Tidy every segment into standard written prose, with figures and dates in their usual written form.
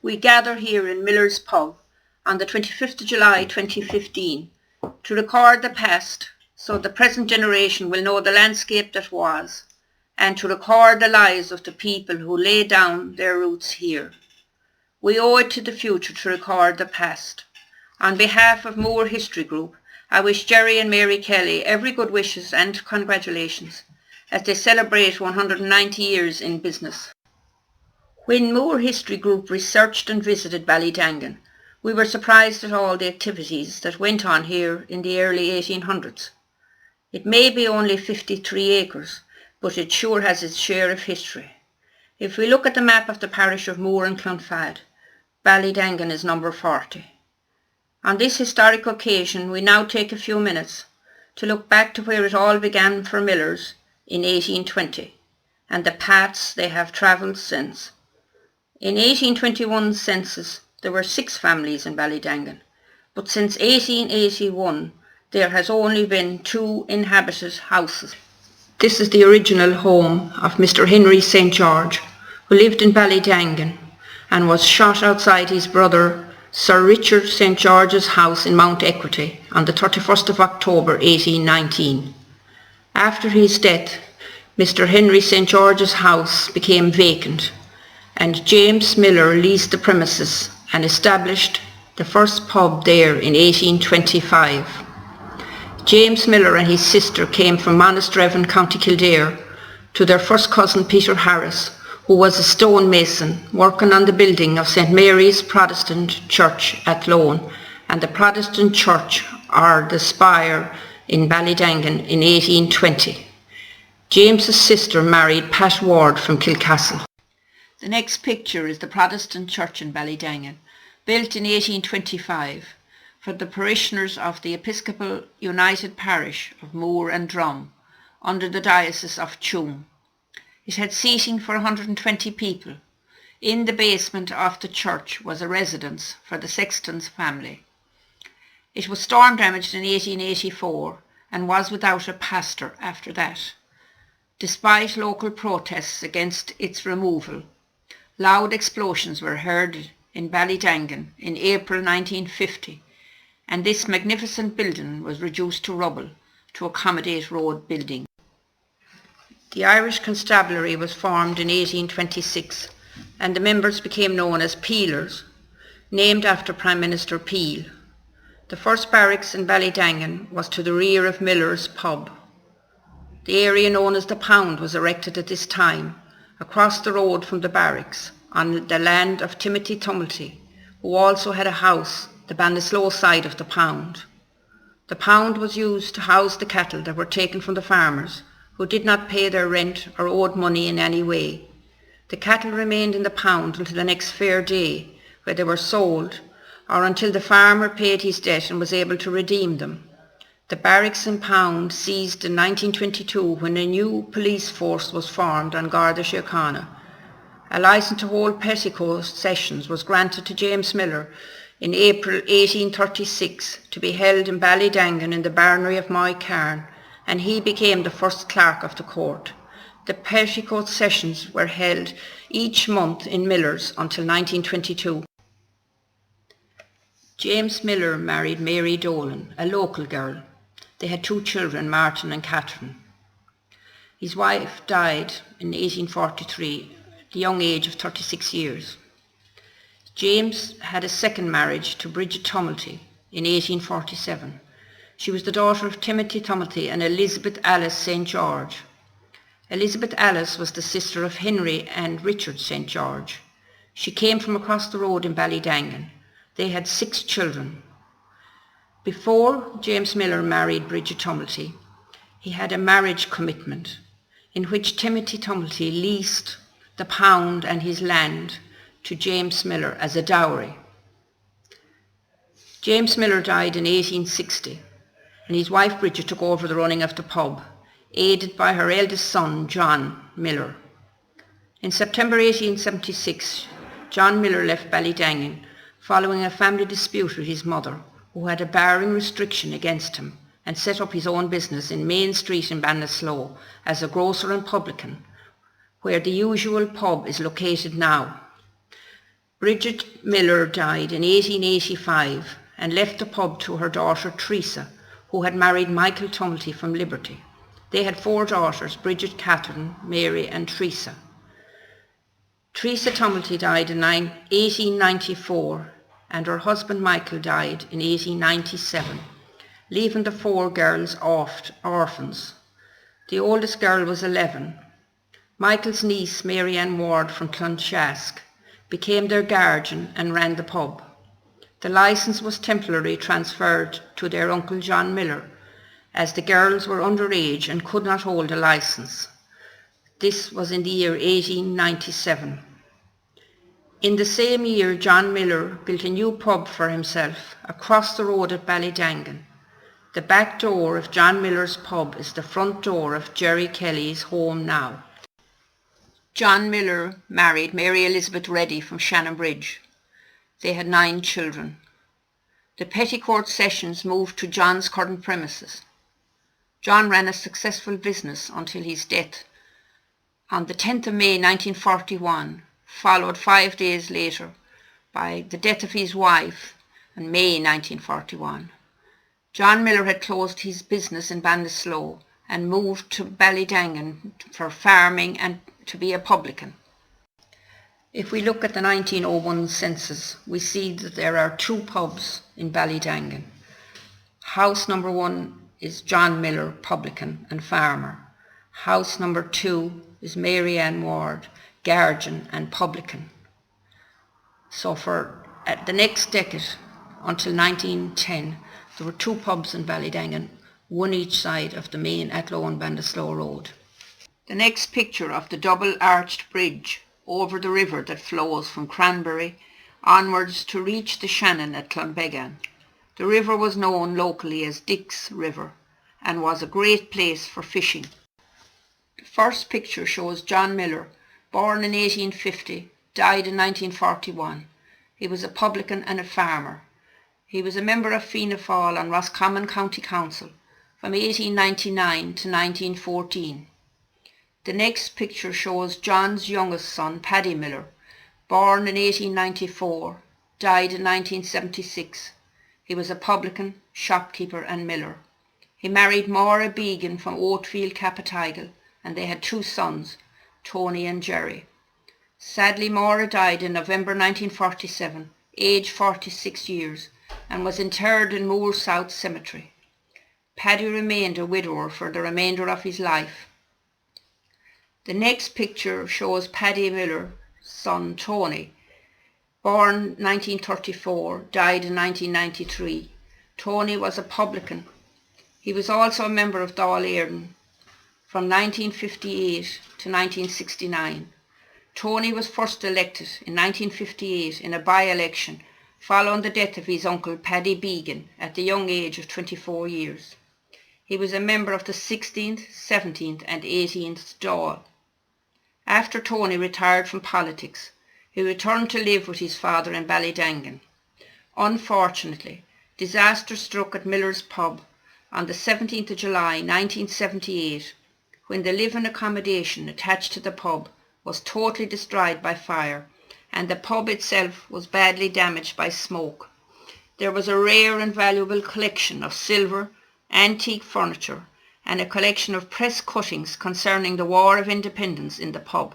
We gather here in Millars pub on the 25th of July 2015 to record the past so the present generation will know the landscape that was, and to record the lives of the people who laid down their roots here. We owe it to the future to record the past. On behalf of Moore History Group, I wish Jerry and Mary Kelly every good wishes and congratulations as they celebrate 190 years in business. When Moore History Group researched and visited Ballydangan, we were surprised at all the activities that went on here in the early 1800s. It may be only 53 acres, but it sure has its share of history. If we look at the map of the parish of Moore and Clonfad, Ballydangan is number 40. On this historic occasion, we now take a few minutes to look back to where it all began for Millars in 1820 and the paths they have travelled since. In 1821's census, there were 6 families in Ballydangan, but since 1881, there has only been 2 inhabited houses. This is the original home of Mr. Henry St. George, who lived in Ballydangan and was shot outside his brother Sir Richard St. George's house in Mount Equity on the 31st of October 1819. After his death, Mr. Henry St. George's house became vacant, and James Miller leased the premises and established the first pub there in 1825. James Miller and his sister came from Monasterevin, County Kildare, to their first cousin Peter Harris, who was a stonemason working on the building of St. Mary's Protestant Church at Lone and the Protestant Church or the Spire in Ballydangan in 1820. James's sister married Pat Ward from Kilcastle. The next picture is the Protestant Church in Ballydangan, built in 1825 for the parishioners of the Episcopal United Parish of Moore and Drum under the Diocese of Tuam. It had seating for 120 people. In the basement of the church was a residence for the sexton's family. It was storm damaged in 1884 and was without a pastor after that. Despite local protests against its removal, loud explosions were heard in Ballydangan in April 1950, and this magnificent building was reduced to rubble to accommodate road building. The Irish Constabulary was formed in 1826, and the members became known as Peelers, named after Prime Minister Peel. The first barracks in Ballydangan was to the rear of Miller's pub. The area known as the Pound was erected at this time, across the road from the barracks, on the land of Timothy Tumilty, who also had a house the Ballinasloe side of the Pound. The Pound was used to house the cattle that were taken from the farmers, who did not pay their rent or owed money in any way. The cattle remained in the Pound until the next fair day, where they were sold, or until the farmer paid his debt and was able to redeem them. The barracks and Pound ceased in 1922 when a new police force was formed on Garda Síochána. A licence to hold petticoat sessions was granted to James Miller in April 1836 to be held in Ballydangan in the barnery of Moy Carn, and he became the first clerk of the court. The petticoat sessions were held each month in Millars until 1922. James Miller married Mary Dolan, a local girl. They had 2 children, Martin and Catherine. His wife died in 1843 at the young age of 36 years. James had a second marriage to Bridget Tumilty in 1847. She was the daughter of Timothy Tumilty and Elizabeth Alice St. George. Elizabeth Alice was the sister of Henry and Richard St. George. She came from across the road in Ballydangan. They had 6 children. Before James Miller married Bridget Tumilty, he had a marriage commitment in which Timothy Tumilty leased the Pound and his land to James Miller as a dowry. James Miller died in 1860, and his wife Bridget took over the running of the pub, aided by her eldest son, John Miller. In September 1876, John Miller left Ballydangan following a family dispute with his mother, who had a barring restriction against him, and set up his own business in Main Street in Ballinasloe as a grocer and publican, where the usual pub is located now. Bridget Miller died in 1885 and left the pub to her daughter Teresa, who had married Michael Tumilty from Liberty. They had 4 daughters, Bridget, Catherine, Mary and Teresa. Teresa Tumilty died in 1894 and her husband Michael died in 1897, leaving the 4 girls orphans. The oldest girl was 11. Michael's niece, Mary Ann Ward from Clonshask, became their guardian and ran the pub. The licence was temporarily transferred to their uncle John Miller, as the girls were underage and could not hold a licence. This was in the year 1897. In the same year, John Miller built a new pub for himself across the road at Ballydangan. The back door of John Miller's pub is the front door of Jerry Kelly's home now. John Miller married Mary Elizabeth Reddy from Shannonbridge. They had 9 children. The Petticourt Sessions moved to John's current premises. John ran a successful business until his death on the 10th of May 1941, followed 5 days later by the death of his wife in May 1941. John Miller had closed his business in Ballinasloe and moved to Ballydangan for farming and to be a publican. If we look at the 1901 census, we see that there are 2 pubs in Ballydangan. House number 1 is John Miller, publican and farmer. House number 2 is Mary Ann Ward, guardian and publican. So for the next decade, until 1910, there were 2 pubs in Ballydangan, one each side of the main Atlow and Ballinasloe road. The next picture of the double-arched bridge over the river that flows from Cranberry onwards to reach the Shannon at Clonbegan. The river was known locally as Dick's River and was a great place for fishing. The first picture shows John Miller, born in 1850, died in 1941. He was a publican and a farmer. He was a member of Fianna Fáil on Roscommon County Council from 1899 to 1914. The next picture shows John's youngest son, Paddy Miller, born in 1894, died in 1976. He was a publican, shopkeeper and miller. He married Maura Began from Oatfield, Capatigal, and they had 2 sons, Tony and Jerry. Sadly, Maura died in November 1947, aged 46 years, and was interred in Moor South Cemetery. Paddy remained a widower for the remainder of his life. The next picture shows Paddy Miller's son Tony, born 1934, died in 1993. Tony was a publican. He was also a member of Dáil Éireann from 1958 to 1969. Tony was first elected in 1958 in a by-election following the death of his uncle Paddy Began at the young age of 24 years. He was a member of the 16th, 17th and 18th Dáil. After Tony retired from politics, he returned to live with his father in Ballydangan. Unfortunately, disaster struck at Miller's pub on the 17th of July 1978 when the living accommodation attached to the pub was totally destroyed by fire and the pub itself was badly damaged by smoke. There was a rare and valuable collection of silver, antique furniture and a collection of press cuttings concerning the War of Independence in the pub,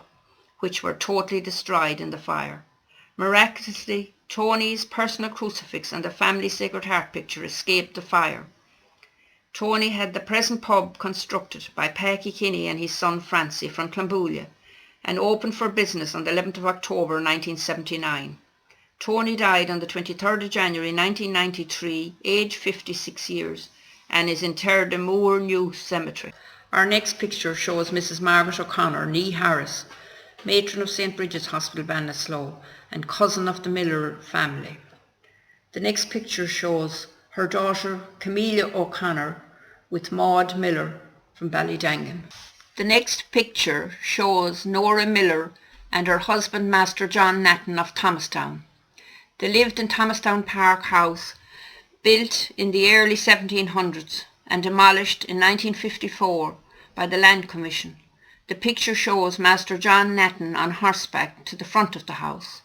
which were totally destroyed in the fire. Miraculously, Tony's personal crucifix and the family Sacred Heart picture escaped the fire. Tony had the present pub constructed by Packy Kinney and his son Francie from Clonboolia and opened for business on the 11th of October 1979. Tony died on the 23rd of January 1993, aged 56 years, and is interred in Moor New Cemetery. Our next picture shows Mrs. Margaret O'Connor, née Harris, matron of St. Bridget's Hospital, Ballinasloe, and cousin of the Miller family. The next picture shows her daughter Camelia O'Connor with Maud Miller from Ballydangan. The next picture shows Nora Miller and her husband Master John Nathan of Thomastown. They lived in Thomastown Park House, built in the early 1700s and demolished in 1954 by the Land Commission. The picture shows Master John Nathan on horseback to the front of the house.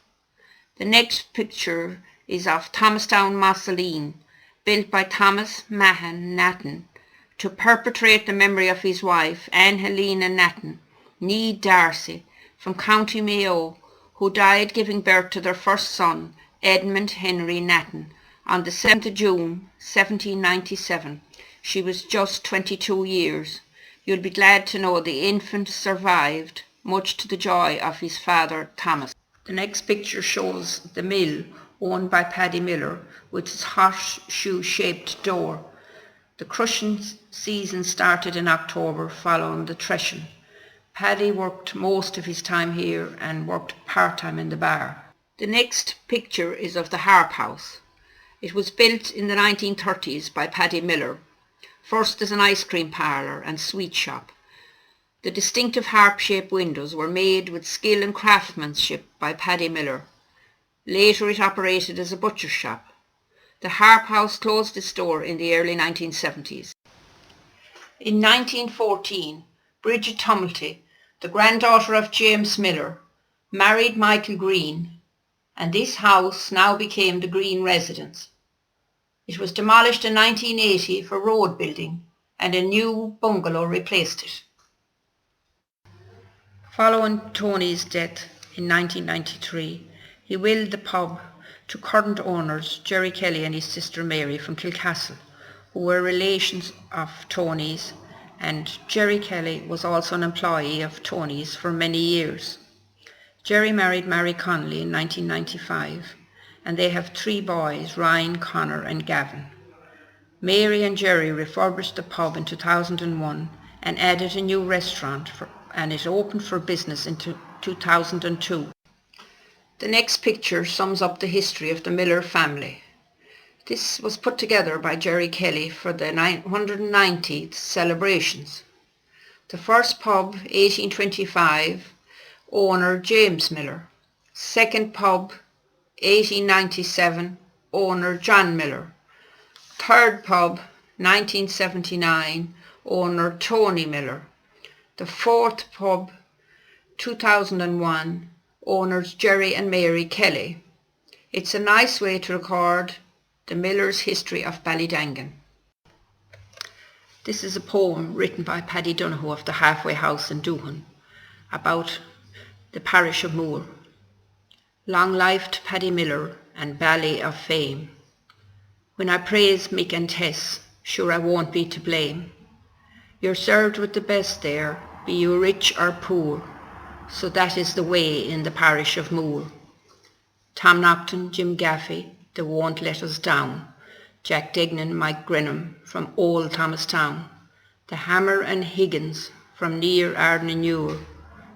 The next picture is of Thomastown Mausoleum, built by Thomas Mahan Nathan to perpetuate the memory of his wife, Anne Helena Nathan, née Darcy, from County Mayo, who died giving birth to their first son, Edmund Henry Nathan, on the 7th of June, 1797. She was just 22 years. You'll be glad to know the infant survived, much to the joy of his father, Thomas. The next picture shows the mill owned by Paddy Miller with its horseshoe-shaped door. The crushing season started in October following the threshing. Paddy worked most of his time here and worked part-time in the bar. The next picture is of the Harp House. It was built in the 1930s by Paddy Miller, first as an ice cream parlour and sweet shop. The distinctive harp-shaped windows were made with skill and craftsmanship by Paddy Miller. Later it operated as a butcher's shop. The Harp House closed its door in the early 1970s. In 1914, Bridget Tumulty, the granddaughter of James Miller, married Michael Green, and this house now became the Green residence. It was demolished in 1980 for road building, and a new bungalow replaced it. Following Tony's death in 1993, he willed the pub to current owners Jerry Kelly and his sister Mary from Kilcastle, who were relations of Tony's, and Jerry Kelly was also an employee of Tony's for many years. Jerry married Mary Connolly in 1995, and they have 3 boys, Ryan, Connor and Gavin. Mary and Jerry refurbished the pub in 2001 and added a new restaurant and it opened for business in 2002. The next picture sums up the history of the Miller family. This was put together by Jerry Kelly for the 190th celebrations. The first pub, 1825, owner James Miller. Second pub, 1897, owner John Miller. Third pub, 1979, owner Tony Miller. The fourth pub, 2001, owners Jerry and Mary Kelly. It's a nice way to record the Millers' history of Ballydangan. This is a poem written by Paddy Donoghue of the Halfway House in Doohan about the parish of Moore. Long life to Paddy Miller and Bally of fame. When I praise Mick and Tess, sure I won't be to blame. You're served with the best there, be you rich or poor, so that is the way in the parish of Moore. Tom Nocton, Jim Gaffey, they won't let us down. Jack Degnan, Mike Grenham from old Thomastown. The Hammer and Higgins from near Ardnanure,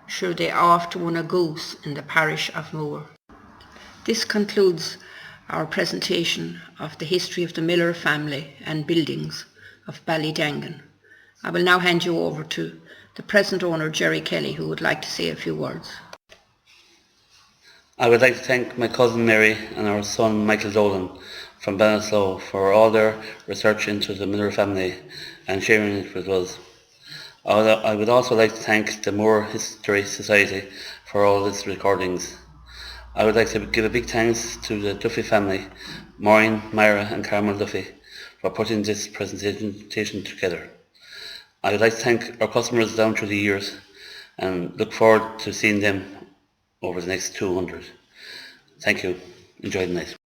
sure they oft won a goose in the parish of Moore. This concludes our presentation of the history of the Miller family and buildings of Ballydangan. I will now hand you over to the present owner, Jerry Kelly, who would like to say a few words. I would like to thank my cousin Mary and our son Michael Dolan from Ballinasloe for all their research into the Miller family and sharing it with us. I would also like to thank the Moore History Society for all its recordings. I would like to give a big thanks to the Duffy family, Maureen, Myra and Carmel Duffy, for putting this presentation together. I would like to thank our customers down through the years and look forward to seeing them over the next 200. Thank you. Enjoy the night.